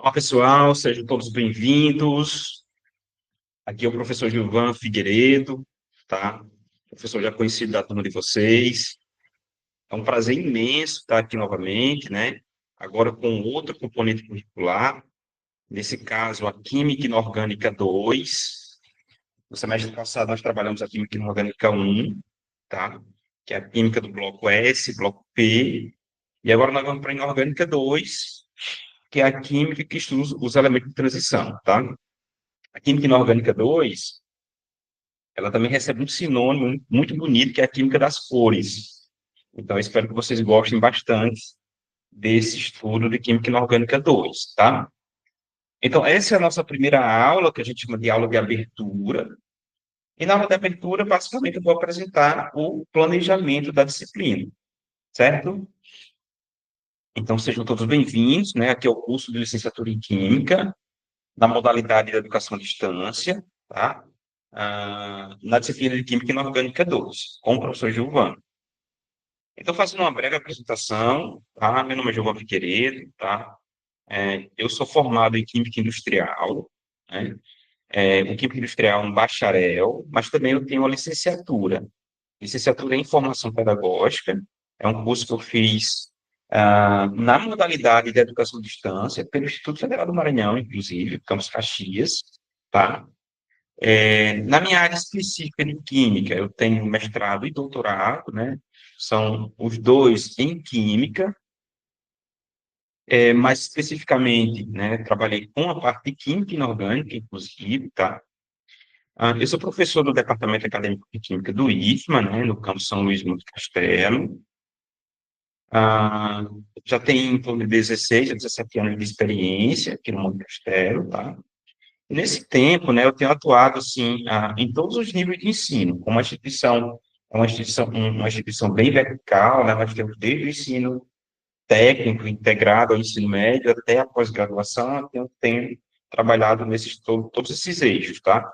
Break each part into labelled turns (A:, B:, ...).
A: Olá, pessoal, sejam todos bem-vindos. Aqui é o professor Gilvan Figueiredo, tá? Professor já conhecido da turma de vocês. É um prazer imenso estar aqui novamente, né? Agora com outro componente curricular, nesse caso, a Química Inorgânica 2. No semestre passado, nós trabalhamos a Química Inorgânica 1, tá? Que é a Química do bloco S, bloco P. E agora nós vamos para a Inorgânica 2, que é a Química que estuda os elementos de transição, tá? A Química Inorgânica 2, ela também recebe um sinônimo muito bonito, que é a química das cores. Então, eu espero que vocês gostem bastante desse estudo de Química Inorgânica 2, tá? Então, essa é a nossa primeira aula, que a gente chama de aula de abertura. E na aula de abertura, basicamente, eu vou apresentar o planejamento da disciplina, certo? Então, sejam todos bem-vindos, né? Aqui é o curso de licenciatura em Química, na modalidade de educação à distância, tá? Na disciplina de Química Inorgânica 2, com o professor Gilvan. Então, fazendo uma breve apresentação, tá? Meu nome é Gilvan Figueiredo, tá? Eu sou formado em Química Industrial, né? O Química Industrial é um bacharel, mas também eu tenho uma licenciatura. Licenciatura em Informação Pedagógica, é um curso que eu fiz na modalidade de Educação à Distância, pelo Instituto Federal do Maranhão, inclusive, Campus Caxias, tá? Na minha área específica de Química, eu tenho mestrado e doutorado, né? São os dois em Química, mais especificamente, né? Trabalhei com a parte de Química Inorgânica, inclusive, tá? Eu sou professor do Departamento Acadêmico de Química do IFMA, né? No campus São Luís Monte Castelo. Ah, já tenho em torno de 16 a 17 anos de experiência aqui no Monte Castelo, tá? Nesse tempo, né, eu tenho atuado assim em todos os níveis de ensino, como a instituição é uma instituição bem vertical, né, nós temos desde o ensino técnico integrado ao ensino médio até a pós-graduação, eu tenho trabalhado nesses todos esses eixos, tá?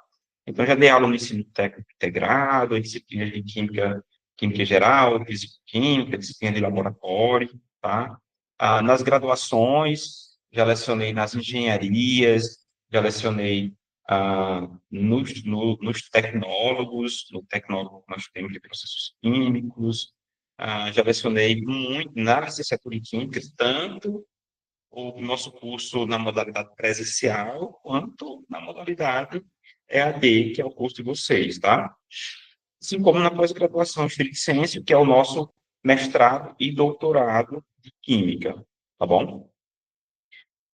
A: Então já dei aula no ensino técnico integrado, em disciplinas de química, química geral, físico-química, disciplina de laboratório, tá? Nas graduações, já lecionei nas engenharias, já lecionei nos tecnólogos, no tecnólogo que nós temos de processos químicos, já lecionei muito na licenciatura em Química, tanto o nosso curso na modalidade presencial, quanto na modalidade EAD, que é o curso de vocês, tá? Assim como na pós-graduação estricto sensu, que é o nosso mestrado e doutorado de Química, tá bom?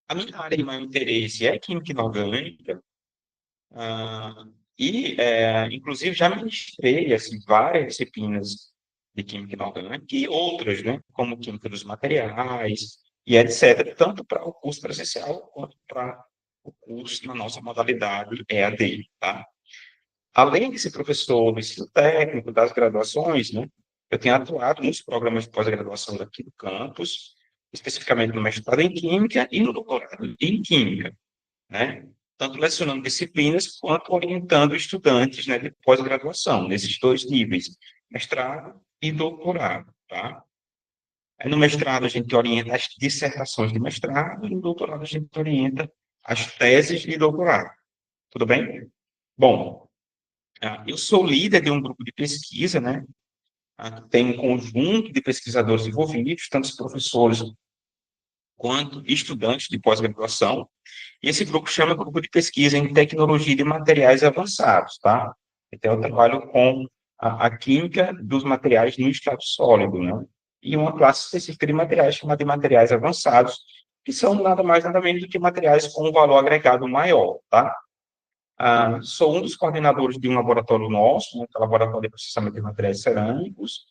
A: A minha área de maior interesse é Química Inorgânica, ah, inclusive, já ministrei assim, várias disciplinas de Química Inorgânica e outras, né, como Química dos Materiais e etc., tanto para o curso presencial quanto para o curso na nossa modalidade EAD, tá? Além de ser professor do ensino técnico, das graduações, né, eu tenho atuado nos programas de pós-graduação daqui do campus, especificamente no mestrado em Química e no doutorado em Química, né? Tanto lecionando disciplinas quanto orientando estudantes, né, de pós-graduação, nesses dois níveis, mestrado e doutorado, tá? Aí no mestrado a gente orienta as dissertações de mestrado e no doutorado a gente orienta as teses de doutorado. Tudo bem? Bom, eu sou líder de um grupo de pesquisa, né? Tem um conjunto de pesquisadores envolvidos, tanto os professores quanto estudantes de pós-graduação. E esse grupo chama Grupo de Pesquisa em Tecnologia de Materiais Avançados, tá? Então, eu trabalho com a química dos materiais no estado sólido, né? E uma classe específica de materiais chamada de materiais avançados, que são nada mais, nada menos do que materiais com um valor agregado maior, tá? Sou um dos coordenadores de um laboratório nosso, né, que é o Laboratório de Processamento de Materiais Cerâmicos,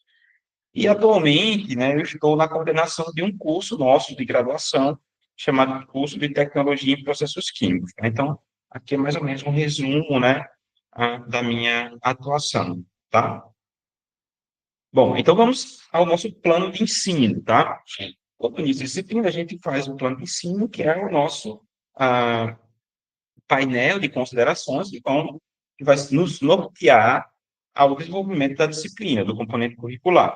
A: e atualmente, né, eu estou na coordenação de um curso nosso de graduação, chamado Curso de Tecnologia em Processos Químicos. Então, aqui é mais ou menos um resumo, né, da minha atuação, tá? Bom, então vamos ao nosso plano de ensino, tá? Todo início de disciplina, a gente faz um plano de ensino, que é o nosso painel de considerações que vai nos nortear ao desenvolvimento da disciplina, do componente curricular.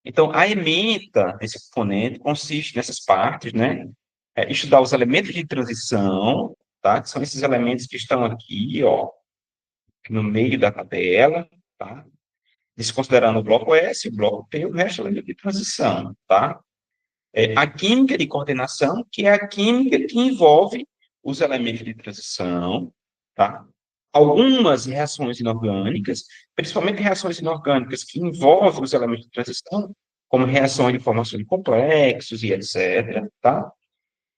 A: Então, a ementa desse componente consiste nessas partes, né? estudar os elementos de transição, tá? Que são esses elementos que estão aqui, ó, no meio da tabela, tá? Desconsiderando o bloco S, o bloco P, o resto é elemento de transição, tá? A química de coordenação, que é a química que envolve os elementos de transição, tá? Algumas reações inorgânicas, principalmente reações inorgânicas que envolvem os elementos de transição, como reações de formação de complexos e etc., tá?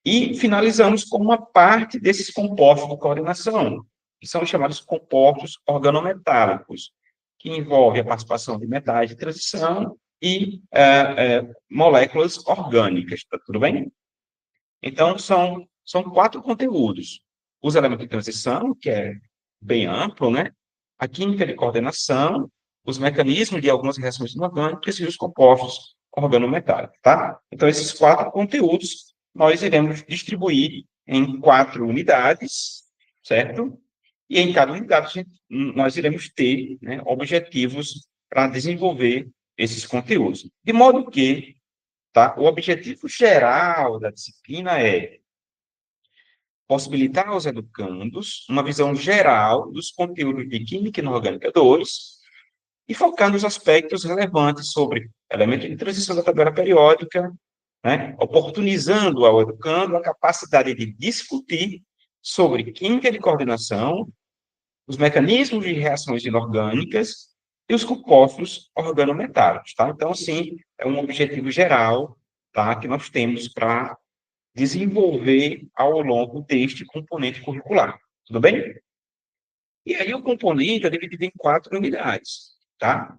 A: E finalizamos com uma parte desses compostos de coordenação, que são chamados compostos organometálicos, que envolvem a participação de metais de transição e moléculas orgânicas, tá tudo bem? Então, são quatro conteúdos. Os elementos de transição, que é bem amplo, né? A química de coordenação, os mecanismos de algumas reações inorgânicas e os compostos organometálicos, tá? Então, esses quatro conteúdos nós iremos distribuir em 4 unidades, certo? E em cada unidade nós iremos ter, né, objetivos para desenvolver esses conteúdos. De modo que, tá, o objetivo geral da disciplina é possibilitar aos educandos uma visão geral dos conteúdos de Química Inorgânica 2 e focar nos aspectos relevantes sobre elementos de transição da tabela periódica, né, oportunizando ao educando a capacidade de discutir sobre química de coordenação, os mecanismos de reações inorgânicas e os compostos organometálicos, tá? Então, assim, é um objetivo geral, tá, que nós temos para desenvolver ao longo deste componente curricular. Tudo bem? E aí o componente é dividido em 4 unidades, tá?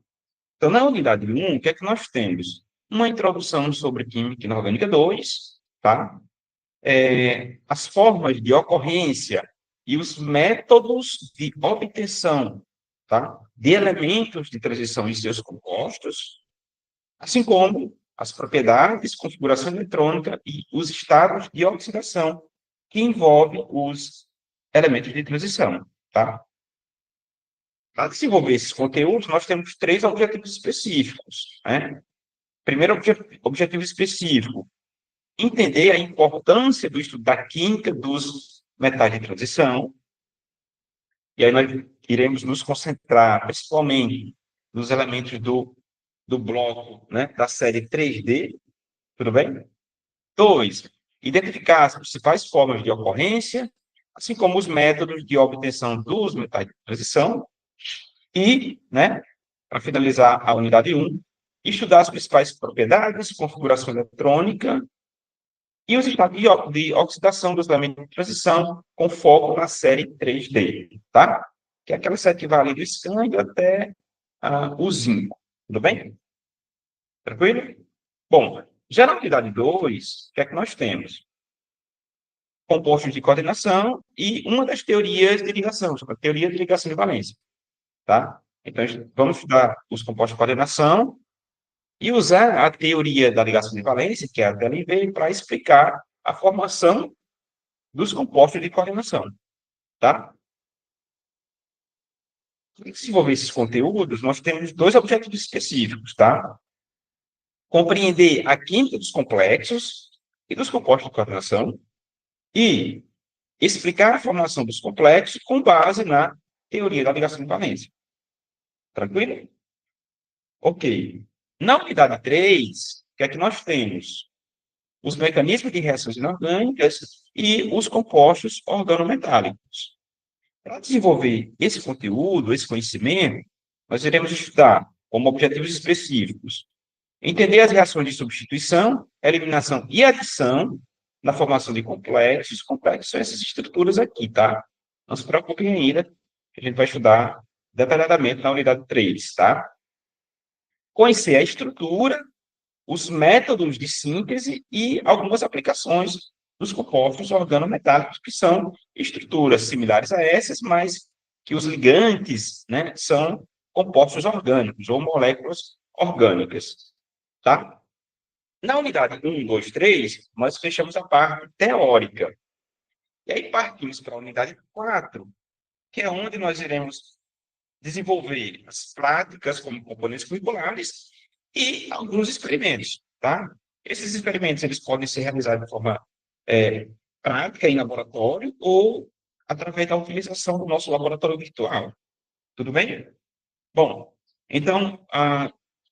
A: Então, na unidade 1, o que é que nós temos? Uma introdução sobre Química Inorgânica 2, tá? As formas de ocorrência e os métodos de obtenção, tá? De elementos de transição em seus compostos, assim como as propriedades, configuração eletrônica e os estados de oxidação que envolvem os elementos de transição, tá? Para desenvolver esses conteúdos, nós temos 3 objetivos específicos, né? Primeiro objetivo específico, entender a importância do estudo da química dos metais de transição, e aí nós iremos nos concentrar principalmente nos elementos do bloco, né, da série 3D, tudo bem? 2, identificar as principais formas de ocorrência, assim como os métodos de obtenção dos metais de transição. E, né, para finalizar a unidade 1, estudar as principais propriedades, configuração eletrônica e os estados de oxidação dos elementos de transição, com foco na série 3D, tá? Que é aquela série que vai ali do escândio até o zinco. Tudo bem? Tranquilo? Bom, já na unidade 2, o que é que nós temos? Compostos de coordenação e uma das teorias de ligação, a teoria de ligação de valência, tá? Então, vamos estudar os compostos de coordenação e usar a teoria da ligação de valência, que é a TLV, para explicar a formação dos compostos de coordenação, tá? Para desenvolver esses conteúdos, nós temos 2 objetivos específicos, tá? Compreender a química dos complexos e dos compostos de coordenação e explicar a formação dos complexos com base na teoria da ligação de valência. Tranquilo? Ok. Na unidade 3, o que é que nós temos? Os mecanismos de reações inorgânicas e os compostos organometálicos. Para desenvolver esse conteúdo, esse conhecimento, nós iremos estudar como objetivos específicos entender as reações de substituição, eliminação e adição na formação de complexos. Complexos são essas estruturas aqui, tá? Não se preocupem ainda, que a gente vai estudar detalhadamente na unidade 3, tá? Conhecer a estrutura, os métodos de síntese e algumas aplicações dos compostos organometálicos, que são estruturas similares a essas, mas que os ligantes, né, são compostos orgânicos ou moléculas orgânicas, tá? Na unidade 1, 2, 3, nós fechamos a parte teórica. E aí partimos para a unidade 4, que é onde nós iremos desenvolver as práticas como componentes curriculares e alguns experimentos, tá? Esses experimentos eles podem ser realizados de forma prática em laboratório ou através da utilização do nosso laboratório virtual. Tudo bem? Bom, então,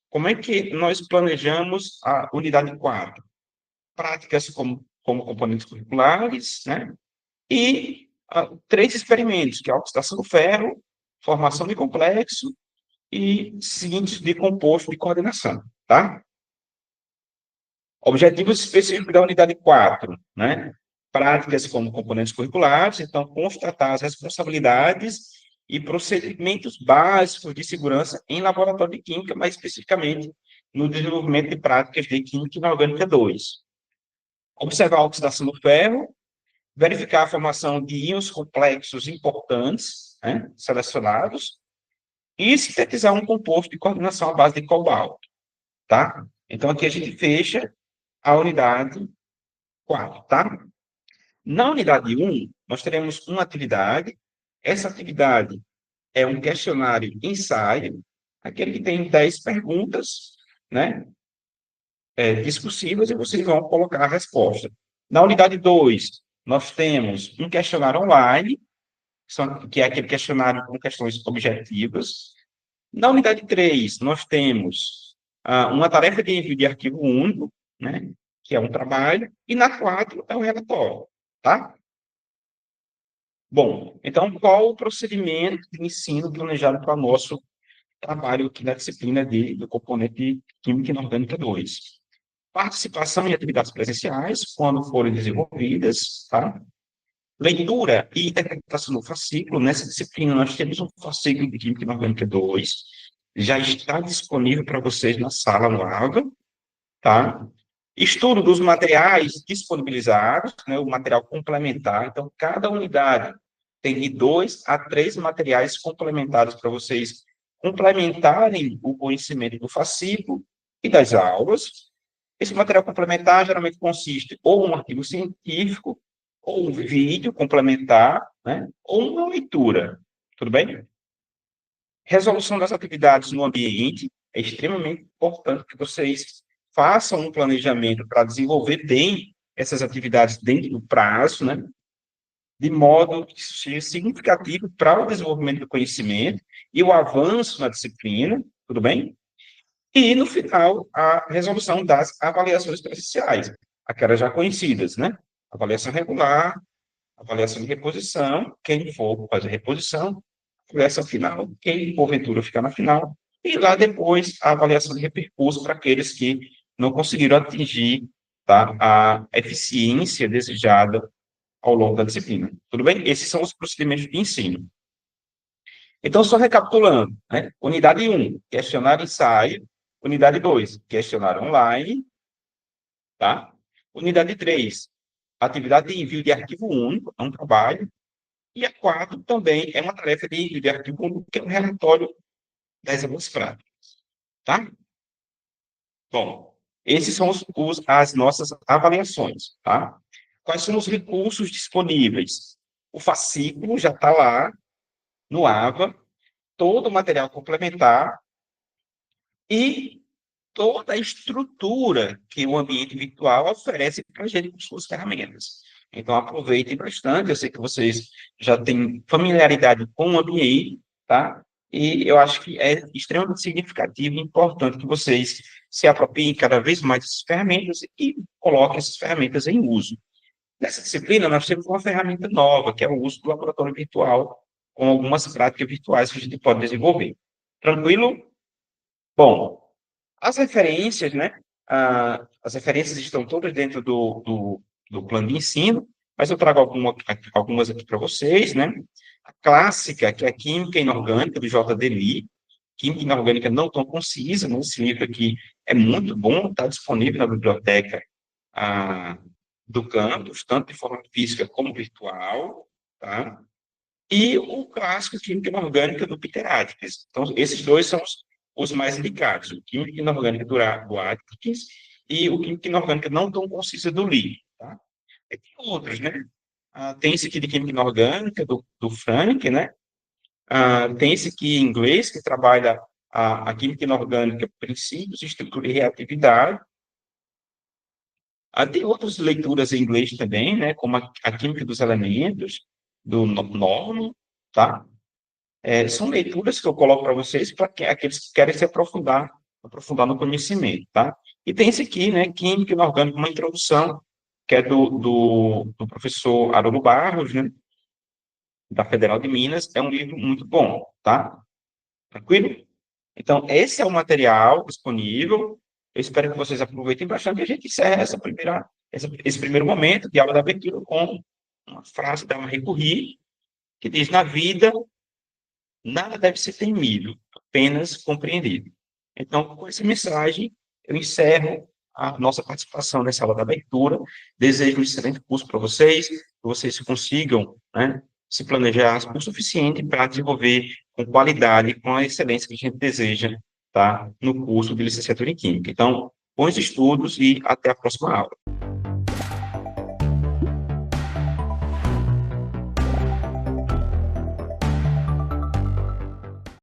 A: como é que nós planejamos a unidade 4? Práticas como componentes curriculares, né? E 3 experimentos, que é a oxidação do ferro, formação de complexo e síntese de composto de coordenação, tá? Objetivos específicos da unidade 4, né? Práticas como componentes curriculares, então, constatar as responsabilidades e procedimentos básicos de segurança em laboratório de química, mais especificamente no desenvolvimento de práticas de química inorgânica 2. Observar a oxidação do ferro, verificar a formação de íons complexos importantes, né, selecionados, e sintetizar um composto de coordenação à base de cobalto, tá? Então, aqui a gente fecha a unidade 4, tá? Na unidade 1, nós teremos uma atividade. Essa atividade é um questionário ensaio, aquele que tem 10 perguntas, né, discursivas, e vocês vão colocar a resposta. Na unidade 2, nós temos um questionário online, que é aquele questionário com questões objetivas. Na unidade 3, nós temos uma tarefa de envio de arquivo único, né, que é um trabalho, e na 4 é um relatório, tá? Bom, então, qual o procedimento de ensino planejado para o nosso trabalho aqui na disciplina do componente de Química Inorgânica 2? Participação em atividades presenciais, quando forem desenvolvidas, tá? Leitura e interpretação do fascículo. Nessa disciplina, nós temos um fascículo de Química Inorgânica 2, já está disponível para vocês na sala no AVA, tá? Estudo dos materiais disponibilizados, né, o material complementar. Então, cada unidade tem de 2 a 3 materiais complementares para vocês complementarem o conhecimento do fascículo e das aulas. Esse material complementar geralmente consiste ou um artigo científico, ou um vídeo complementar, né, ou uma leitura. Tudo bem? Resolução das atividades no ambiente. É extremamente importante que vocês façam um planejamento para desenvolver bem essas atividades dentro do prazo, né? De modo que isso seja significativo para o desenvolvimento do conhecimento e o avanço na disciplina, tudo bem? E, no final, a resolução das avaliações presenciais, aquelas já conhecidas, né? Avaliação regular, avaliação de reposição, quem for fazer reposição, avaliação final, quem porventura ficar na final, e lá depois a avaliação de repercurso para aqueles que não conseguiram atingir, tá, a eficiência desejada ao longo da disciplina. Tudo bem? Esses são os procedimentos de ensino. Então, só recapitulando, né? Unidade 1, questionário ensaio. Unidade 2, questionário online, tá? Unidade 3, atividade de envio de arquivo único, é um trabalho. E a 4 também é uma tarefa de envio de arquivo único, que é um relatório das aulas práticas, tá? Bom, esses são as nossas avaliações, tá? Quais são os recursos disponíveis? O fascículo já está lá no AVA, todo o material complementar e toda a estrutura que o ambiente virtual oferece para a gente com suas ferramentas. Então, aproveitem bastante. Eu sei que vocês já têm familiaridade com o ambiente, tá? E eu acho que é extremamente significativo e importante que vocês se apropriem cada vez mais dessas ferramentas e coloquem essas ferramentas em uso. Nessa disciplina, nós temos uma ferramenta nova, que é o uso do laboratório virtual, com algumas práticas virtuais que a gente pode desenvolver. Tranquilo? Bom, as referências, né? As referências estão todas dentro do plano de ensino, mas eu trago algumas aqui para vocês, né? A clássica, que é a Química Inorgânica, do J.D. Lee, Química Inorgânica não tão concisa, né? Esse livro aqui é muito bom, está disponível na biblioteca ah, do campus, tanto de forma física como virtual, tá? E o clássico Química Inorgânica do Peter Atkins. Então, esses dois são os mais indicados, o Química Inorgânica do Atkins e o Química Inorgânica não tão concisa do Lee. Tá? E tem outros, né? Tem esse aqui de Química Inorgânica, do Frank, né? Tem esse aqui em inglês, que trabalha a Química Inorgânica, princípios, estrutura e reatividade. Tem outras leituras em inglês também, né, como a Química dos Elementos, do Norman, tá? São leituras que eu coloco para vocês para aqueles que querem se aprofundar no conhecimento, tá? E tem esse aqui, né, Química Inorgânica, uma introdução, que é do professor Haroldo Barros, né, da Federal de Minas. É um livro muito bom, tá? Tranquilo? Então, esse é o material disponível. Eu espero que vocês aproveitem bastante e a gente encerra esse primeiro momento de aula da abertura com uma frase da Marie Curie, que diz: na vida, nada deve ser temido, apenas compreendido. Então, com essa mensagem, eu encerro a nossa participação nessa aula da abertura. Desejo um excelente curso para vocês, que vocês consigam, né, se planejar o suficiente para desenvolver com qualidade, com a excelência que a gente deseja, tá, no curso de licenciatura em Química. Então, bons estudos e até a próxima aula.